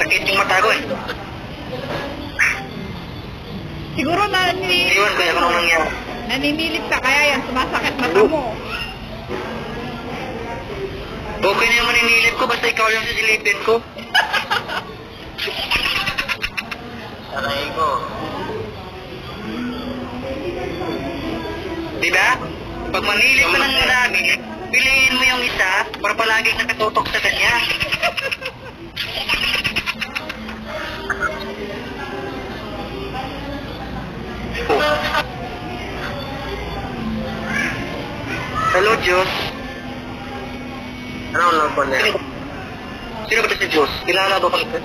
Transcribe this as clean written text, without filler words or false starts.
Sakit yung mata ko eh. Siguro Iwan ko yung nangyari. naninilit ka kaya yan, sumasakit mata mo. Okay na yung maninilip ko, basta ikaw yung sisilipin ko. Aray ko. Diba? Pag manilip ka ng marami, piliin mo yung isa para palaging nakatutok sa kanya. Hello, Diyos. Ano lang po niya? Sino ba ito si Diyos? Kilala ba ko ito?